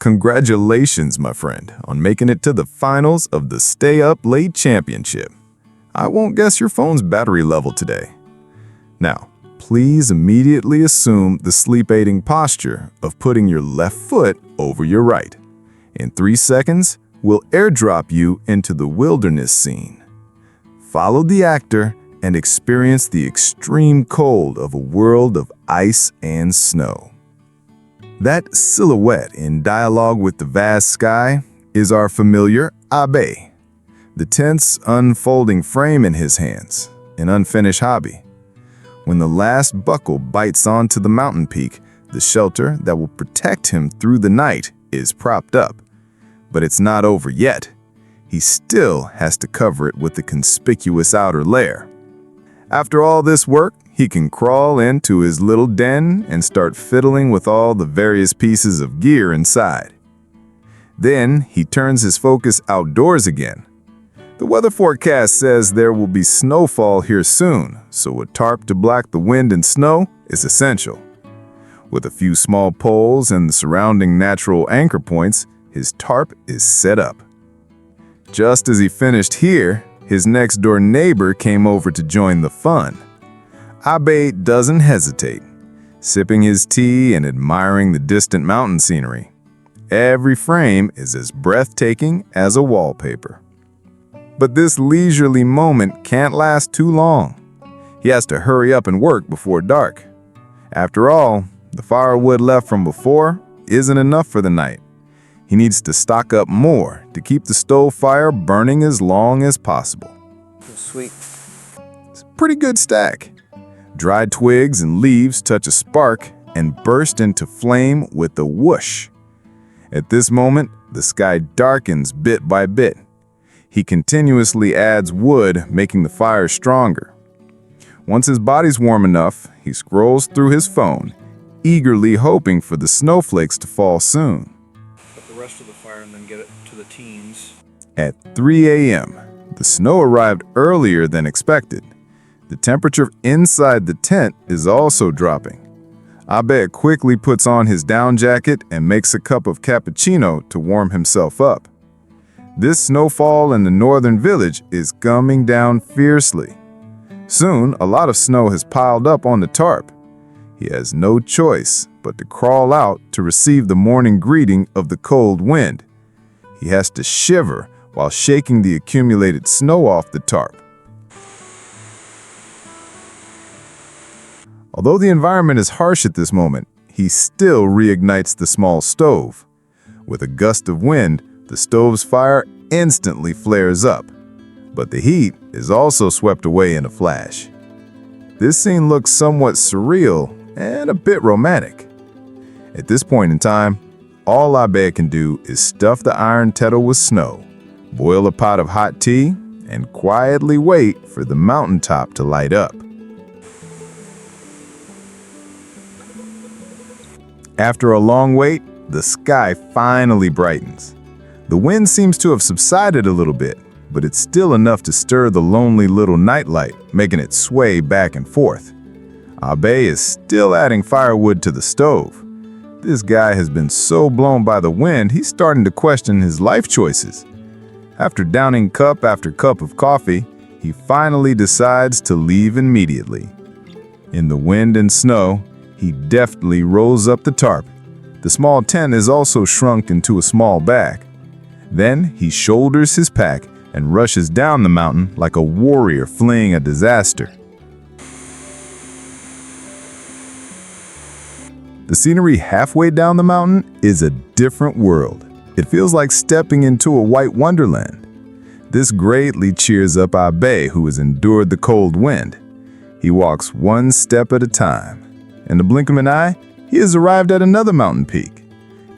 Congratulations, my friend, on making it to the finals of the Stay Up Late Championship. I won't guess your phone's battery level today. Now, please immediately assume the sleep-aiding posture of putting your left foot over your right. In 3 seconds, we'll airdrop you into the wilderness scene. Follow the actor and experience the extreme cold of a world of ice and snow. That silhouette in dialogue with the vast sky is our familiar Abe, the tense, unfolding frame in his hands, an unfinished hobby. When the last buckle bites onto the mountain peak, the shelter that will protect him through the night is propped up. But it's not over yet. He still has to cover it with a conspicuous outer layer. After all this work, he can crawl into his little den and start fiddling with all the various pieces of gear inside. Then he turns his focus outdoors again. The weather forecast says there will be snowfall here soon, so a tarp to block the wind and snow is essential. With a few small poles and the surrounding natural anchor points, his tarp is set up. Just as he finished here, his next-door neighbor came over to join the fun. Abe doesn't hesitate, sipping his tea and admiring the distant mountain scenery. Every frame is as breathtaking as a wallpaper. But this leisurely moment can't last too long. He has to hurry up and work before dark. After all, the firewood left from before isn't enough for the night. He needs to stock up more to keep the stove fire burning as long as possible. Sweet. It's a pretty good stack. Dried twigs and leaves touch a spark and burst into flame with a whoosh. At this moment, the sky darkens bit by bit. He continuously adds wood, making the fire stronger. Once his body's warm enough, he scrolls through his phone, eagerly hoping for the snowflakes to fall soon. Put the rest of the fire and then get it to the teens. At 3 a.m., the snow arrived earlier than expected. The temperature inside the tent is also dropping. Abe quickly puts on his down jacket and makes a cup of cappuccino to warm himself up. This snowfall in the northern village is coming down fiercely. Soon, a lot of snow has piled up on the tarp. He has no choice but to crawl out to receive the morning greeting of the cold wind. He has to shiver while shaking the accumulated snow off the tarp. Although the environment is harsh at this moment, he still reignites the small stove. With a gust of wind, the stove's fire instantly flares up, but the heat is also swept away in a flash. This scene looks somewhat surreal and a bit romantic. At this point in time, all Abe can do is stuff the iron kettle with snow, boil a pot of hot tea, and quietly wait for the mountaintop to light up. After a long wait, the sky finally brightens. The wind seems to have subsided a little bit, but it's still enough to stir the lonely little nightlight, making it sway back and forth. Abe is still adding firewood to the stove. This guy has been so blown by the wind, he's starting to question his life choices. After downing cup after cup of coffee, he finally decides to leave immediately. In the wind and snow, he deftly rolls up the tarp. The small tent is also shrunk into a small bag. Then he shoulders his pack and rushes down the mountain like a warrior fleeing a disaster. The scenery halfway down the mountain is a different world. It feels like stepping into a white wonderland. This greatly cheers up Abe, who has endured the cold wind. He walks one step at a time. In the blink of an eye, he has arrived at another mountain peak.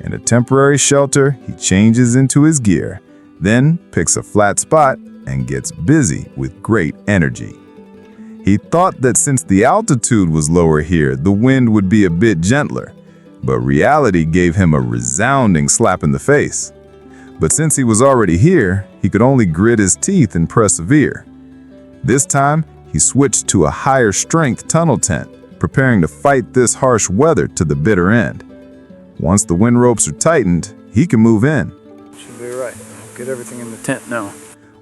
In a temporary shelter, he changes into his gear, then picks a flat spot and gets busy with great energy. He thought that since the altitude was lower here, the wind would be a bit gentler, but reality gave him a resounding slap in the face. But since he was already here, he could only grit his teeth and persevere. This time, he switched to a higher strength tunnel tent, preparing to fight this harsh weather to the bitter end. Once the wind ropes are tightened, he can move in. Should be right. I'll get everything in the tent now.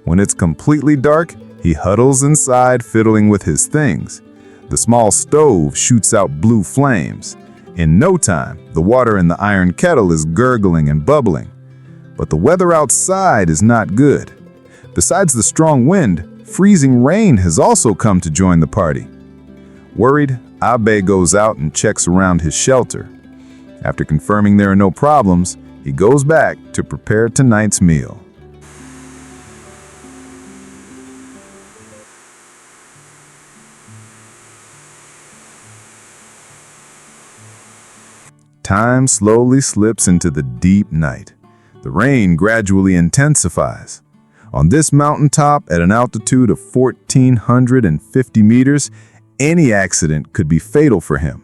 When it's completely dark, he huddles inside, fiddling with his things. The small stove shoots out blue flames. In no time, the water in the iron kettle is gurgling and bubbling. But the weather outside is not good. Besides the strong wind, freezing rain has also come to join the party. Worried, Abe goes out and checks around his shelter. After confirming there are no problems, he goes back to prepare tonight's meal. Time slowly slips into the deep night. The rain gradually intensifies. On this mountaintop, at an altitude of 1,450 meters, any accident could be fatal for him.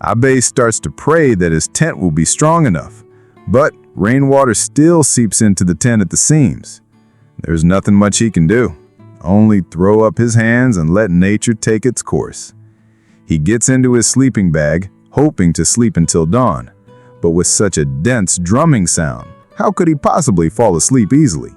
Abe starts to pray that his tent will be strong enough, but rainwater still seeps into the tent at the seams. There's nothing much he can do, only throw up his hands and let nature take its course. He gets into his sleeping bag, hoping to sleep until dawn, but with such a dense drumming sound, how could he possibly fall asleep easily?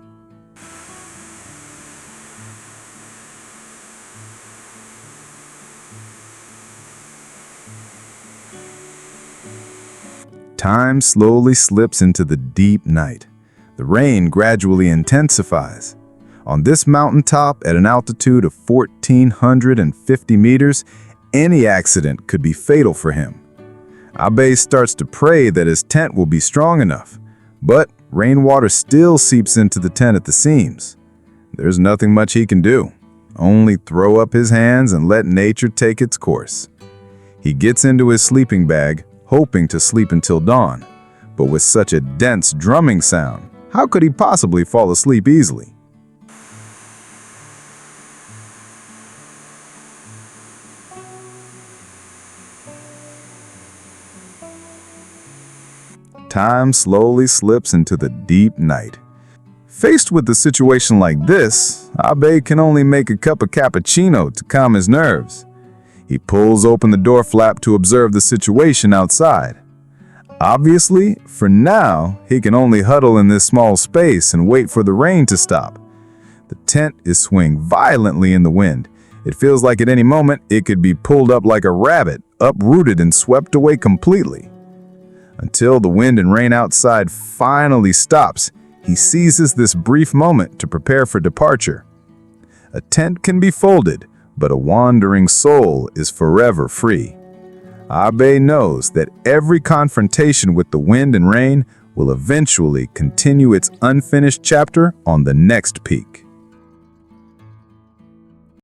Time slowly slips into the deep night. The rain gradually intensifies. On this mountaintop, at an altitude of 1,450 meters, any accident could be fatal for him. Abe starts to pray that his tent will be strong enough, but rainwater still seeps into the tent at the seams. There's nothing much he can do, only throw up his hands and let nature take its course. He gets into his sleeping bag, hoping to sleep until dawn, but with such a dense drumming sound, how could he possibly fall asleep easily? Time slowly slips into the deep night. Faced with a situation like this, Abe can only make a cup of cappuccino to calm his nerves. He pulls open the door flap to observe the situation outside. Obviously, for now, he can only huddle in this small space and wait for the rain to stop. The tent is swaying violently in the wind. It feels like at any moment it could be pulled up like a rabbit, uprooted and swept away completely. Until the wind and rain outside finally stops, he seizes this brief moment to prepare for departure. A tent can be folded, but a wandering soul is forever free. Abe knows that every confrontation with the wind and rain will eventually continue its unfinished chapter on the next peak.